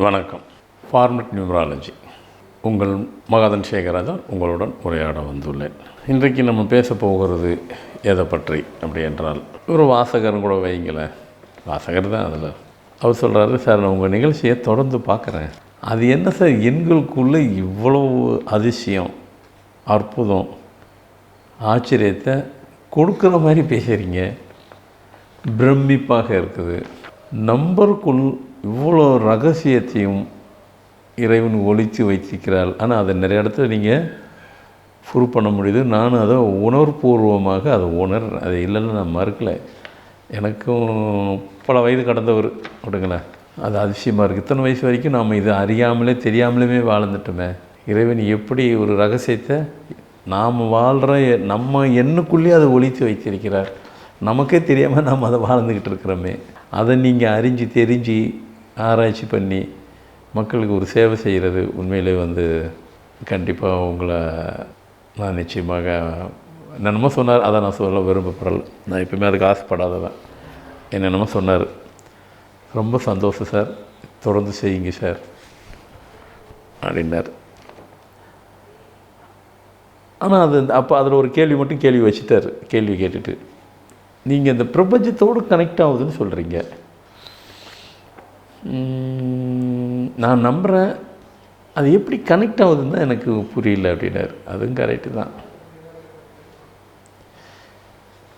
வணக்கம். Format numerology உங்கள் மகாதன் சேகராஜன் உங்களுடன் உரையாட வந்துள்ளேன். இன்றைக்கு நம்ம பேச போகிறது எதை பற்றி அப்படி என்றால், ஒரு வாசகரும் கூட வைங்களேன், வாசகர் தான் அதில். அவர் சொல்கிறாரு, சார் நான் உங்கள் நிகழ்ச்சியை தொடர்ந்து பார்க்குறேன், அது என்ன சார் எங்களுக்குள்ளே இவ்வளவு அதிசயம், அற்புதம், ஆச்சரியத்தை கொடுக்குற மாதிரி பேசுகிறீங்க, பிரமிப்பாக இருக்குது, நம்பருக்குள் இவ்வளோ ரகசியத்தையும் இறைவன் ஒழித்து வைத்திருக்கிறாள். ஆனால் அதை நிறைய இடத்துல நீங்கள் ப்ரூவ் பண்ண முடியுது. நானும் அதை உணர்வுபூர்வமாக அதை அது இல்லைன்னு நான் மறுக்கலை. எனக்கும் பல வயது கடந்தவர் விடுங்களேன், அது அதிசயமாக இருக்குது. இத்தனை வயசு வரைக்கும் நாம் இது அறியாமலே தெரியாமலே வாழ்ந்துட்டோமே. இறைவன் எப்படி ஒரு ரகசியத்தை நாம் வாழ்கிற நம்ம எண்ணுக்குள்ளேயே அதை ஒழித்து வைத்திருக்கிறார். நமக்கே தெரியாமல் நாம் அதை வாழ்ந்துக்கிட்டு இருக்கிறோமே. அதை நீங்கள் அறிஞ்சு தெரிஞ்சு ஆராய்ச்சி பண்ணி மக்களுக்கு ஒரு சேவை செய்கிறது உண்மையிலே கண்டிப்பாக உங்களை நான் நிச்சயமாக என்னென்னமோ சொன்னார், அதை நான் சொல்ல விரும்பப்படலை. நான் எப்பவுமே அதுக்கு ஆசைப்படாதவன். என்னென்னமோ சொன்னார், ரொம்ப சந்தோஷம் சார், தொடர்ந்து செய்யுங்க சார் அப்படின்னார். ஆனால் அப்போ அதில் ஒரு கேள்வி வச்சுட்டார். கேள்வி கேட்டுட்டு, நீங்கள் இந்த பிரபஞ்சத்தோடு கனெக்ட் ஆகுதுன்னு சொல்கிறீங்க, நான் நம்புகிறேன், அது எப்படி கனெக்ட் ஆகுதுன்னு தான் எனக்கு புரியல அப்படின்னார். அதுவும் கரெக்டு தான்.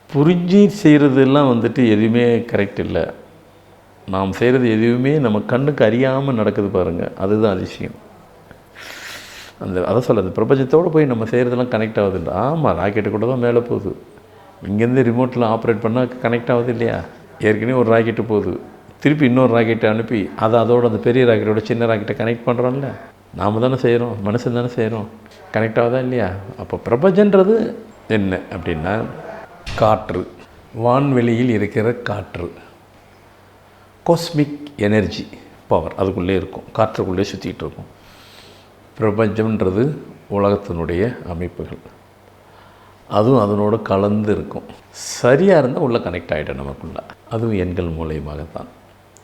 புரிஞ்சு செய்கிறதெல்லாம் எதுவுமே கரெக்ட் இல்லை. நாம் செய்கிறது எதுவுமே நம்ம கண்ணுக்கு அறியாமல் நடக்குது பாருங்கள், அதுதான் அதிசயம். அதை சொல்ல, அந்த பிரபஞ்சத்தோடு போய் நம்ம செய்கிறதெல்லாம் கனெக்ட் ஆகுது இல்லை. ஆமாம், ராக்கெட்டு கூட தான் மேலே போகுது. இங்கேருந்து ரிமோட்டில் ஆப்ரேட் பண்ணால் கனெக்ட் ஆகுது இல்லையா? ஏற்கனவே ஒரு ராக்கெட்டு போகுது, திருப்பி இன்னொரு ராக்கெட்டை அனுப்பி அதை அதோட அந்த பெரிய ராக்கெட்டோட சின்ன ராக்கெட்டை கனெக்ட் பண்ணுறோம்ல. நாம் தானே செய்கிறோம், மனுஷன் தானே செய்கிறோம். கனெக்ட் ஆகுதா இல்லையா? அப்போ பிரபஞ்சன்றது என்ன அப்படின்னா, காற்று, வான்வெளியில் இருக்கிற காற்று, காஸ்மிக் எனர்ஜி பவர் அதுக்குள்ளே இருக்கும், காற்றுக்குள்ளே சுற்றிக்கிட்டு இருக்கும். பிரபஞ்சம்ன்றது உலகத்தினுடைய அமைப்புகள், அதுவும் அதனோட கலந்து இருக்கும். சரியாக இருந்தால் உள்ளே கனெக்ட் ஆகிடும் நமக்குள்ளே. அதுவும் எண்கள் மூலியமாகத்தான்.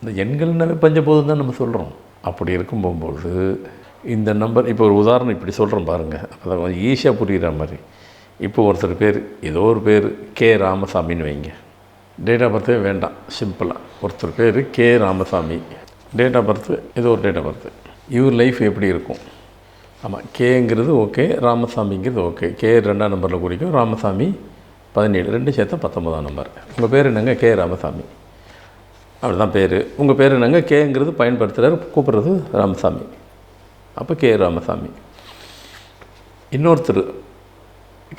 இந்த எண்கள்னாவே பஞ்சபூதம் தான் நம்ம சொல்கிறோம். அப்படி இருக்கும் போகும்போது இந்த நம்பர், இப்போ ஒரு உதாரணம் இப்படி சொல்கிறோம் பாருங்கள், அப்போ தான் கொஞ்சம் ஈஸியாக புரிகிற மாதிரி. இப்போ ஒருத்தர் பேர், ஏதோ ஒரு பேர் கே ராமசாமின்னு வைங்க. டேட் ஆஃப் பர்த்தே வேண்டாம், சிம்பிளாக ஒருத்தர் பேர் K Ramasamy, date of birth ஏதோ ஒரு டேட் ஆஃப் பர்த்து. இவர் லைஃப் எப்படி இருக்கும்? ஆமாம், கேங்கிறது ஓகே, ராமசாமிங்கிறது ஓகே. கே 2ஆம் நம்பரில் குறிக்கும், ராமசாமி 17, 2 சேர்த்தா 19ஆம் நம்பர். உங்கள் பேர் என்னங்க? கே ராமசாமி, அப்படி தான் பேர். உங்கள் பேர் என்னங்க? கேங்கிறது பயன்படுத்துகிறார், கூப்பிட்றது ராமசாமி, அப்போ கே ராமசாமி. இன்னொருத்தர்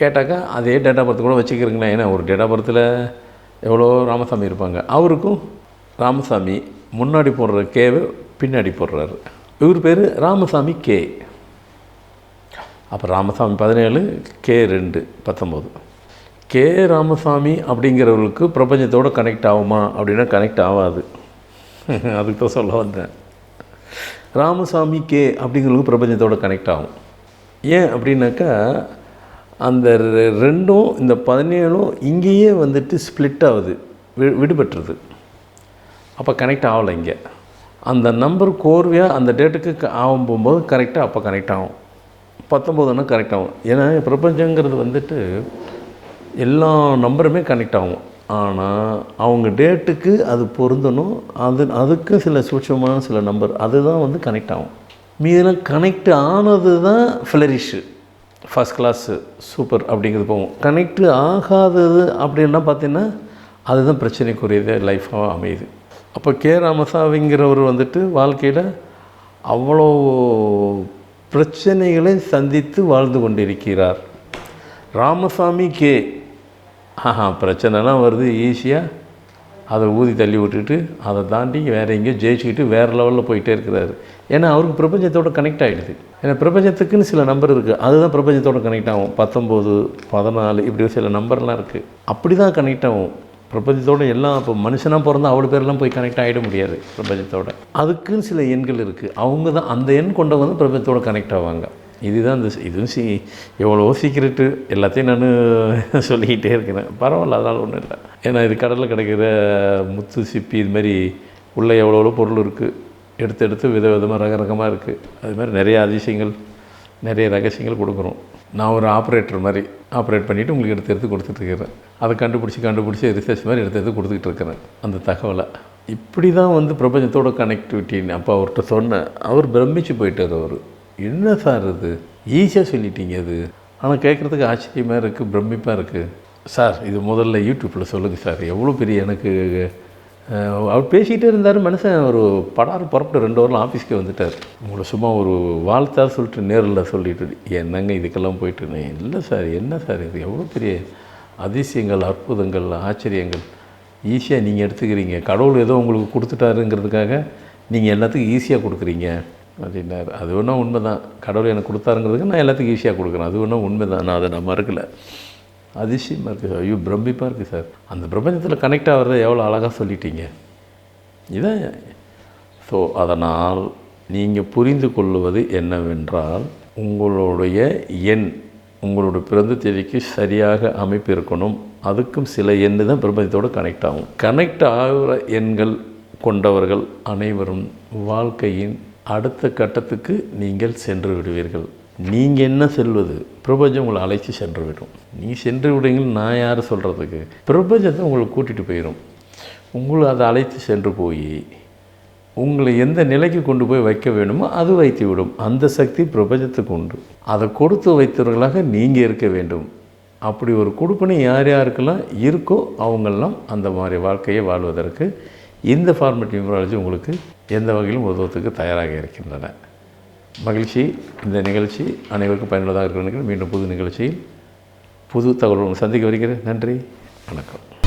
கேட்டாக்கா அதே டேட் ஆஃப் பர்த் கூட வச்சுக்கிறீங்களா? ஏன்னா ஒரு டேட் ஆஃப் பர்த்தில் எவ்வளோ ராமசாமி இருப்பாங்க. அவருக்கும் ராமசாமி முன்னாடி போடுற கேவை பின்னாடி போடுறாரு. இவர் பேர் ராமசாமி கே. அப்போ ராமசாமி 17, கே 2 19. கே ராமசாமி அப்படிங்கிறவர்களுக்கு பிரபஞ்சத்தோடு கனெக்ட் ஆகுமா அப்படின்னா கனெக்ட் ஆகாது. அதுக்கு தான் சொல்ல வந்தேன். ராமசாமி கே அப்படிங்கிறவங்களுக்கு பிரபஞ்சத்தோடு கனெக்ட் ஆகும். ஏன் அப்படின்னாக்கா, அந்த ரெண்டும் இந்த 17 இங்கேயே ஸ்ப்ளிட் ஆகுது, விடுபட்டுருது. அப்போ கனெக்ட் ஆகலை. இங்கே அந்த நம்பர் கோர்வையாக அந்த டேட்டுக்கு ஆகும் போகும்போது கரெக்டாக அப்போ கனெக்ட் ஆகும். 19னா கரெக்ட் ஆகும். ஏன்னா பிரபஞ்சங்கிறது எல்லா நம்பருமே கனெக்ட் ஆகும். ஆனால் அவங்க டேட்டுக்கு அது பொருந்தணும். அதுக்கு சில சூட்சமான சில நம்பர் அதுதான் கனெக்ட் ஆகும். மீதெல்லாம் கனெக்ட் ஆனது தான் ஃப்ளரிஷு, ஃபஸ்ட் கிளாஸு, சூப்பர் அப்படிங்கிறது போகும். கனெக்டு ஆகாதது அப்படின்னா பார்த்திங்கன்னா அதுதான் பிரச்சனைக்குரியது லைஃபாக அமையுது. அப்போ கே ராமசாமிங்கிறவர் வாழ்க்கையில் அவ்வளோ பிரச்சனைகளை சந்தித்து வாழ்ந்து கொண்டிருக்கிறார். ராமசாமி கே பிரச்சனைலாம் வருது, ஈஸியாக அதை ஊதி தள்ளி விட்டுட்டு அதை தாண்டி வேறு எங்கேயோ ஜெயிச்சுக்கிட்டு வேறு லெவலில் போயிட்டே இருக்கிறாரு. ஏன்னா அவருக்கு பிரபஞ்சத்தோடு கனெக்ட் ஆகிடுது. ஏன்னா பிரபஞ்சத்துக்குன்னு சில நம்பர் இருக்குது, அதுதான் பிரபஞ்சத்தோடு கனெக்ட் ஆகும். 19, 14 இப்படி சில நம்பர்லாம் இருக்குது, அப்படி தான் கனெக்ட் ஆகும் பிரபஞ்சத்தோடு. எல்லாம் இப்போ மனுஷனாக பிறந்தால் அவ்வளோ பேரெல்லாம் போய் கனெக்ட் ஆகிட முடியாது பிரபஞ்சத்தோடு. அதுக்குன்னு சில எண்கள் இருக்குது, அவங்க தான் அந்த எண் கொண்டவங்க பிரபஞ்சத்தோடு கனெக்ட் ஆவாங்க. இதுதான் இதுவும் எவ்வளோ சீக்கிரட்டு எல்லாத்தையும் நான் சொல்லிக்கிட்டே இருக்கிறேன். பரவாயில்ல, அதனால் ஒன்றும் இல்லை. ஏன்னா இது கடலில் கிடைக்கிற முத்து, சிப்பி, இது மாதிரி உள்ளே எவ்வளோ பொருள் இருக்குது. எடுத்து எடுத்து விதவிதமாக ரகரகமாக இருக்குது. அது மாதிரி நிறைய அதிசயங்கள், நிறைய ரகசியங்கள் கொடுக்குறோம். நான் ஒரு ஆப்ரேட்டர் மாதிரி ஆப்ரேட் பண்ணிவிட்டு உங்களுக்கு எடுத்து எடுத்து கொடுத்துட்ருக்கிறேன். அதை கண்டுபிடிச்சி ரிசர்ச் மாதிரி எடுத்து எடுத்து கொடுத்துக்கிட்டு இருக்கிறேன் அந்த தகவலை. இப்படி தான் வந்து பிரபஞ்சத்தோட கனெக்டிவிட்டின்னு அப்போ அவர்கிட்ட சொன்னேன். அவர் பிரமிச்சு போயிட்டார். அவர் என்ன சார் இது ஈஸியாக சொல்லிட்டீங்க அது, ஆனால் கேட்குறதுக்கு ஆச்சரியமாக இருக்குது, பிரமிப்பாக இருக்குது. சார் இது முதல்ல யூடியூப்பில் சொல்லுங்கள் சார், எவ்வளோ பெரிய எனக்கு அவர் பேசிகிட்டே இருந்தார். மனுஷன் ஒரு புறப்பட்டு 2 வாரம் ஆஃபீஸ்க்கு வந்துட்டார். உங்களை சும்மா ஒரு வாழ்த்தா சொல்லிட்டு நேரில் சொல்லிட்டு என்னங்க இதுக்கெல்லாம் போயிட்டு இல்லை சார், என்ன சார் இது எவ்வளோ பெரிய அதிசயங்கள், அற்புதங்கள், ஆச்சரியங்கள் ஈஸியாக நீங்கள் எடுத்துக்கிறீங்க. கடவுள் ஏதோ உங்களுக்கு கொடுத்துட்டாருங்கிறதுக்காக நீங்கள் எல்லாத்துக்கும் ஈஸியாக கொடுக்குறீங்க அப்படின்னார். அது ஒன்றும் உண்மை தான். கடவுள் எனக்கு கொடுத்தாருங்கிறதுக்கு நான் எல்லாத்துக்கும் ஈஸியாக கொடுக்குறேன். அது ஒன்றும் உண்மை தான். நான் அதை மறுக்கலை. அதிசயமாக இருக்குது சார். ஐயோ பிரமிப்பாக இருக்குது சார். அந்த பிரபஞ்சத்தில் கனெக்ட் ஆகிறத எவ்வளோ அழகாக சொல்லிட்டீங்க. இதான். ஸோ அதனால் நீங்கள் புரிந்து கொள்வது என்னவென்றால், உங்களுடைய எண் உங்களுடைய பிறந்த தேதிக்கு சரியாக அமைப்பு இருக்கணும். அதுக்கும் சில எண்ணு தான் பிரபஞ்சத்தோடு கனெக்ட் ஆகும். கனெக்ட் ஆகிற எண்கள் கொண்டவர்கள் அனைவரும் வாழ்க்கையின் அடுத்த கட்டத்துக்கு நீங்கள் சென்று விடுவீர்கள். நீங்கள் என்ன செல்வது, பிரபஞ்சம் உங்களை அழைச்சி சென்று விடும். நீங்கள் சென்று விடுங்கள். நான் யார் சொல்கிறதுக்கு? பிரபஞ்சத்தை உங்களை கூட்டிகிட்டு போயிடும். உங்களை அதை அழைத்து சென்று போய் உங்களை எந்த நிலைக்கு கொண்டு போய் வைக்க வேணுமோ அது வைத்து விடும். அந்த சக்தி பிரபஞ்சத்துக்கு உண்டு. அதை கொடுத்து வைத்தவர்களாக நீங்கள் இருக்க வேண்டும். அப்படி ஒரு கொடுப்பனை யார் யாருக்கெல்லாம் இருக்கோ அவங்கெல்லாம் அந்த மாதிரி வாழ்க்கையை வாழ்வதற்கு இந்த ஃபார்மேட் நியூமராலஜி உங்களுக்கு எந்த வகையிலும் உதவத்துக்கு தயாராக இருக்கின்றன. மகிழ்ச்சி. இந்த நிகழ்ச்சி அனைவருக்கும் பயனுள்ளதாக இருக்கிற மீண்டும் புது நிகழ்ச்சியில் புது தகவல்கள் சந்திக்க வருகிறேன். நன்றி, வணக்கம்.